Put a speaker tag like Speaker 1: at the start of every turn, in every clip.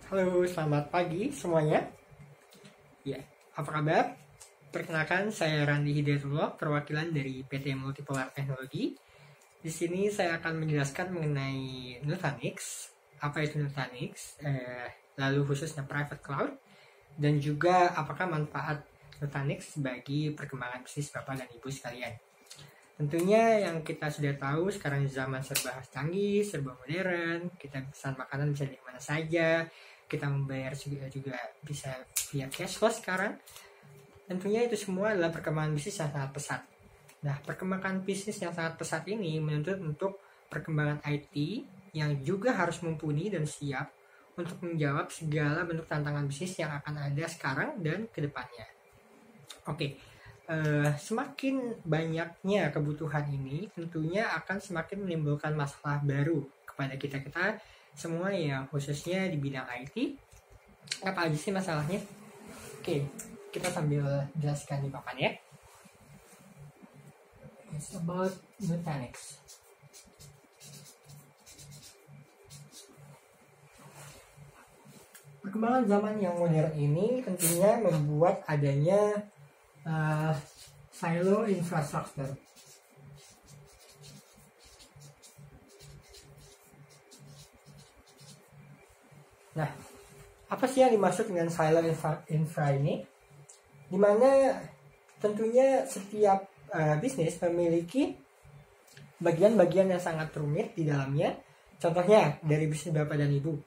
Speaker 1: Halo, selamat pagi semuanya. Ya, apa kabar? Perkenalkan, saya Randi Hidayatullah, perwakilan dari PT Multipolar Teknologi. Di sini saya akan menjelaskan mengenai Nutanix, apa itu Nutanix, lalu khususnya private cloud, dan juga apakah manfaat Nutanix bagi perkembangan bisnis Bapak dan Ibu sekalian. Tentunya yang kita sudah tahu sekarang zaman serba canggih, serba modern, kita pesan makanan bisa di mana saja, kita membayar juga bisa via cashless sekarang. Tentunya itu semua adalah perkembangan bisnis yang sangat pesat. Nah, perkembangan bisnis yang sangat pesat ini menuntut untuk perkembangan IT yang juga harus mumpuni dan siap untuk menjawab segala bentuk tantangan bisnis yang akan ada sekarang dan kedepannya. Oke. Semakin banyaknya kebutuhan ini tentunya akan semakin menimbulkan masalah baru kepada kita semua ya, khususnya di bidang IT. Apa aja sih masalahnya? Oke, kita sambil jelaskan di papan ya. It's about Nutanix. Perkembangan zaman yang modern ini tentunya membuat adanya silo infrastructure. Nah, apa sih yang dimaksud dengan silo infra ini? Dimana tentunya setiap bisnis memiliki bagian-bagian yang sangat rumit di dalamnya. Contohnya dari bisnis Bapak dan Ibu,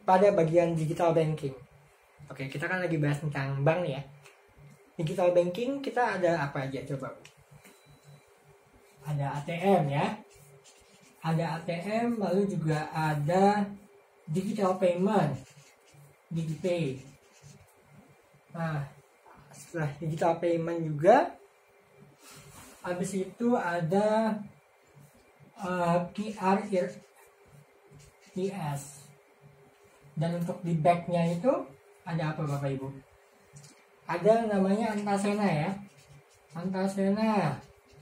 Speaker 1: pada bagian digital banking. Oke, kita kan lagi bahas tentang bank ya. Digital banking kita ada apa aja coba? Ada ATM ya. Ada ATM, lalu juga ada digital payment, DigiPay. Nah, setelah digital payment juga, habis itu ada QRIS. Dan untuk di backnya itu ada apa Bapak Ibu? Ada namanya Antasena ya, Antasena.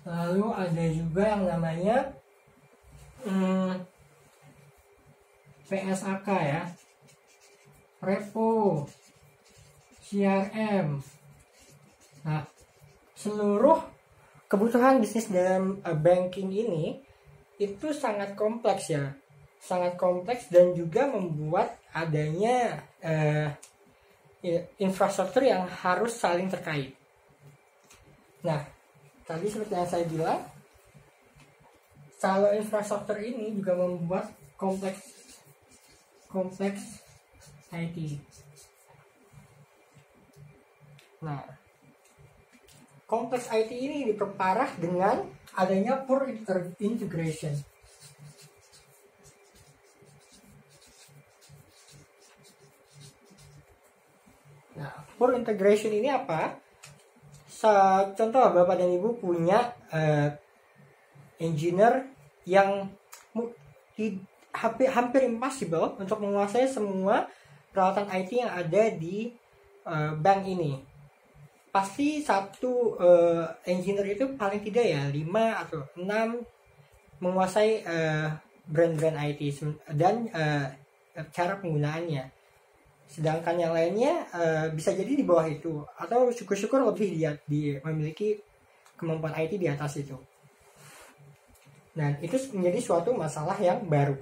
Speaker 1: Lalu ada juga yang namanya PSAK ya, Repo, CRM. Nah, seluruh kebutuhan bisnis dalam banking ini itu sangat kompleks ya, sangat kompleks dan juga membuat adanya infrastruktur yang harus saling terkait. Nah, tadi seperti yang saya bilang, silo infrastruktur ini juga membuat kompleks IT. Nah, kompleks IT ini diperparah dengan adanya poor integration. Nah, poor integration ini apa? Contoh Bapak dan Ibu punya engineer yang hampir impossible untuk menguasai semua peralatan IT yang ada di bank ini. Pasti satu engineer itu paling tidak ya 5 atau 6 menguasai brand-brand IT dan cara penggunaannya. Sedangkan yang lainnya bisa jadi di bawah itu, atau syukur-syukur lebih dia memiliki kemampuan IT di atas itu. Dan itu menjadi suatu masalah yang baru.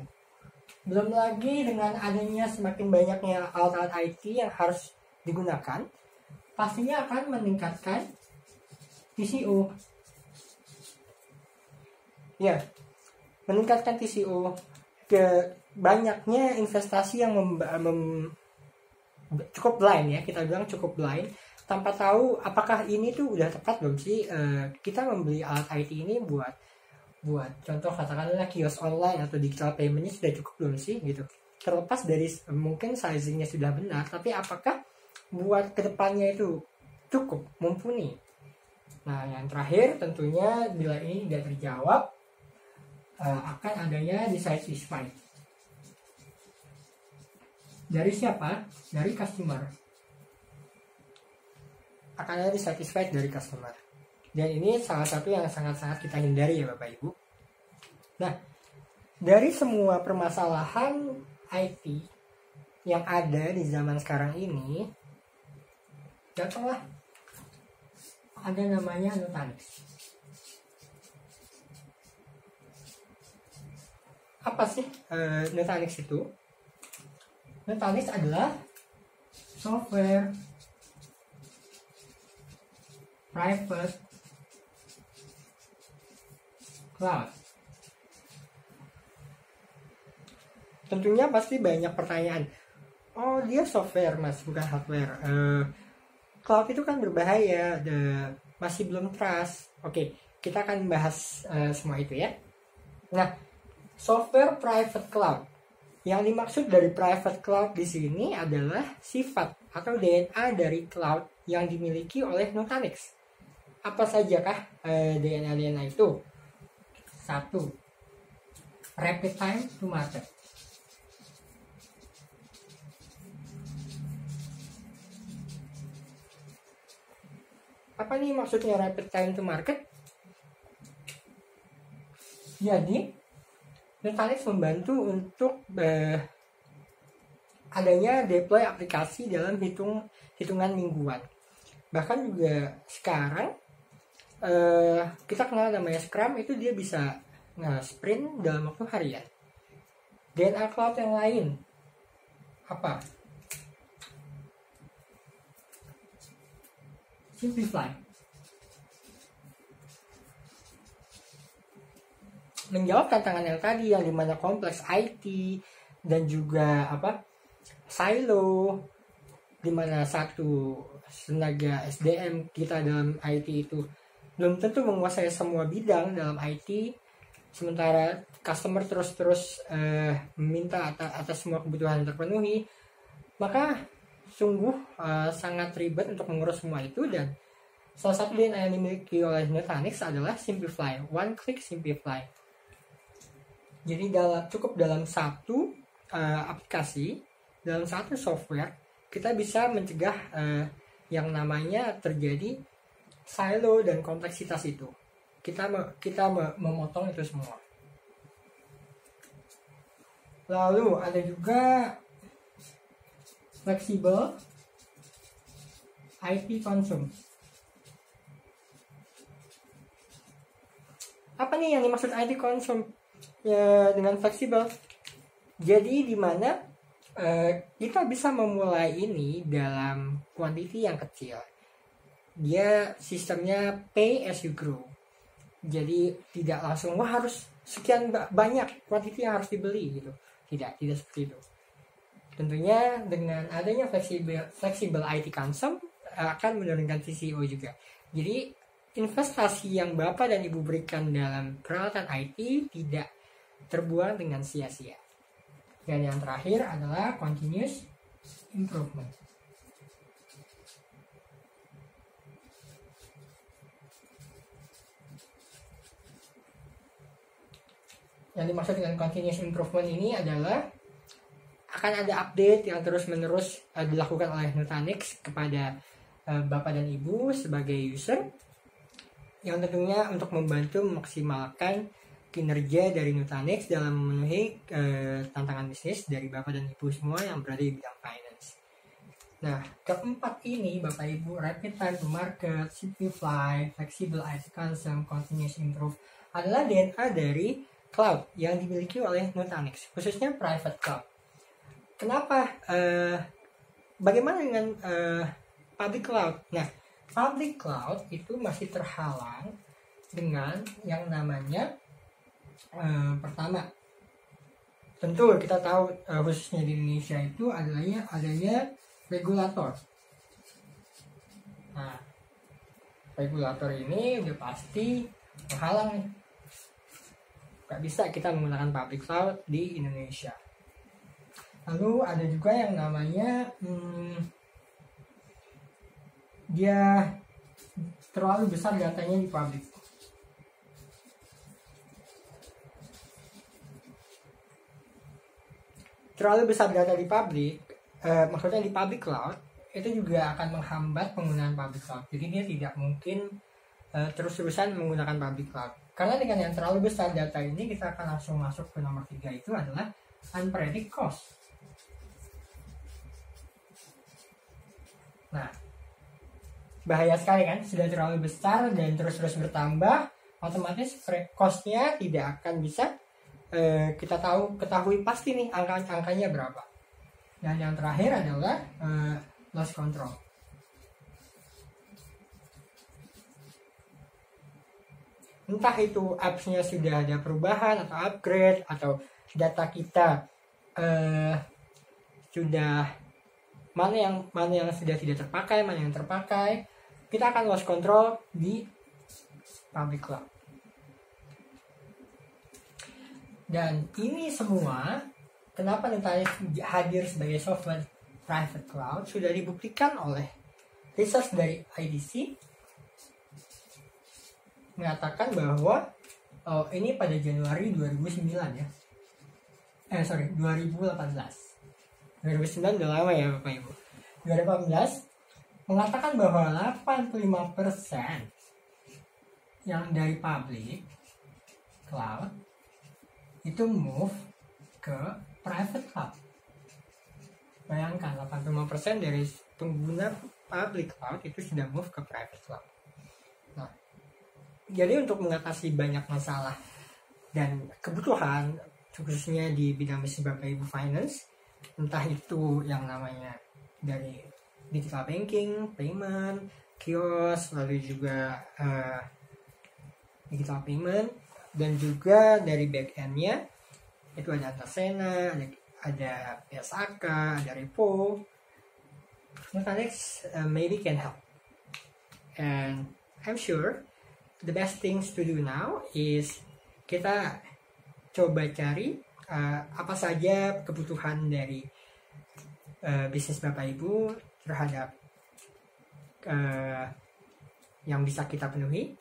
Speaker 1: Belum lagi dengan adanya semakin banyaknya alat-alat IT yang harus digunakan, pastinya akan meningkatkan TCO. Ya, meningkatkan TCO, ke banyaknya investasi yang cukup blind ya, kita bilang cukup blind, tanpa tahu apakah ini tuh udah tepat belum sih kita membeli alat IT ini buat contoh katakanlah kios online atau digital paymentnya sudah cukup belum sih gitu. Terlepas dari mungkin sizingnya sudah benar, tapi apakah buat kedepannya itu cukup mumpuni. Nah, yang terakhir tentunya bila ini tidak terjawab akan adanya dissatisfied. Dari siapa? Dari customer. Akan ada dissatisfied dari customer. Dan ini salah satu yang sangat-sangat kita hindari ya Bapak Ibu. Nah, dari semua permasalahan IT yang ada di zaman sekarang ini, datanglah ada namanya Nutanix. Apa sih Nutanix itu? Nutanix adalah software private cloud. Tentunya pasti banyak pertanyaan. Oh, dia software mas, bukan hardware. Cloud itu kan berbahaya, masih belum trust. Oke, kita akan bahas semua itu ya. Nah, software private cloud. Yang dimaksud dari private cloud di sini adalah sifat atau DNA dari cloud yang dimiliki oleh Nutanix. Apa sajakah DNA itu? 1. Rapid time to market. Apa nih maksudnya rapid time to market? Jadi, Nutanix membantu untuk adanya deploy aplikasi dalam hitungan mingguan. Bahkan juga sekarang kita kenal namanya Scrum, itu dia bisa sprint dalam waktu harian. DNA cloud yang lain apa? Simplify. Menjawab tantangan yang tadi, yang dimana kompleks IT dan juga silo, dimana satu tenaga SDM kita dalam IT itu belum tentu menguasai semua bidang dalam IT, sementara customer terus meminta atas semua kebutuhan terpenuhi, maka sungguh sangat ribet untuk mengurus semua itu. Dan salah satu DNA yang dimiliki oleh Nutanix adalah Simplify, one click simplify. Jadi cukup dalam satu aplikasi, dalam satu software, kita bisa mencegah yang namanya terjadi silo dan kompleksitas itu. Kita memotong itu semua. Lalu ada juga flexible IT consume. Apa nih yang dimaksud IT consume ya dengan fleksibel? Jadi dimana kita bisa memulai ini dalam quantity yang kecil. Dia sistemnya pay as you grow. Jadi tidak langsung harus sekian banyak quantity yang harus dibeli gitu. Tidak seperti itu. Tentunya dengan adanya flexible IT consume akan menurunkan TCO juga. Jadi investasi yang Bapak dan Ibu berikan dalam peralatan IT tidak terbuang dengan sia-sia. Dan yang terakhir adalah continuous improvement. Yang dimaksud dengan continuous improvement ini adalah akan ada update yang terus-menerus dilakukan oleh Nutanix kepada Bapak dan Ibu sebagai user, yang tentunya untuk membantu memaksimalkan kinerja dari Nutanix dalam memenuhi tantangan bisnis dari Bapak dan Ibu semua yang berada di bidang finance. Nah, keempat ini Bapak Ibu, rapid time to market, simplify, flexible IT consume, continuous improve, adalah DNA dari cloud yang dimiliki oleh Nutanix, khususnya private cloud. Kenapa? Bagaimana dengan public cloud? Nah, public cloud itu masih terhalang dengan yang namanya pertama, tentu kita tahu khususnya di Indonesia itu adanya regulator. Nah, regulator ini udah pasti menghalang. Gak bisa kita menggunakan public cloud di Indonesia. Lalu ada juga yang namanya dia terlalu besar datanya di public. Terlalu besar data di public, maksudnya di public cloud, itu juga akan menghambat penggunaan public cloud. Jadi dia tidak mungkin terus-terusan menggunakan public cloud. Karena dengan yang terlalu besar data ini, kita akan langsung masuk ke nomor 3, itu adalah unpredict cost. Nah, bahaya sekali kan, sudah terlalu besar dan terus-terus bertambah, otomatis cost-nya tidak akan bisa kita ketahui pasti nih angkanya berapa. Dan yang terakhir adalah loss control. Entah itu apps-nya sudah ada perubahan atau upgrade, atau data kita sudah mana yang sudah tidak terpakai, mana yang terpakai, kita akan loss control di public cloud. Dan ini semua, kenapa Nutanix hadir sebagai software private cloud, sudah dibuktikan oleh research dari IDC mengatakan bahwa ini pada Januari 2009 ya. 2018. 2009 udah lama ya Bapak Ibu. 2018 mengatakan bahwa 85% yang dari public cloud itu move ke private cloud. Bayangkan 85% dari pengguna public cloud itu sudah move ke private cloud. Nah, jadi untuk mengatasi banyak masalah dan kebutuhan, khususnya di bidang bisnis Bapak Ibu finance, entah itu yang namanya dari digital banking, payment, kios, lalu juga digital payment, dan juga dari back end-nya itu ada Antasena, ada PSAK, ada Repo. Nutanix maybe can help, and I'm sure the best things to do now is kita coba cari apa saja kebutuhan dari bisnis Bapak Ibu terhadap yang bisa kita penuhi,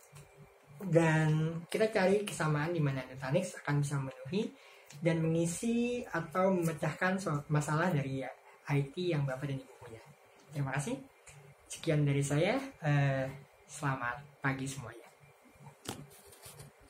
Speaker 1: dan kita cari kesamaan di mana Nutanix akan bisa memenuhi dan mengisi atau memecahkan masalah dari IT yang Bapak dan Ibu punya. Terima kasih. Sekian dari saya. Selamat pagi semuanya.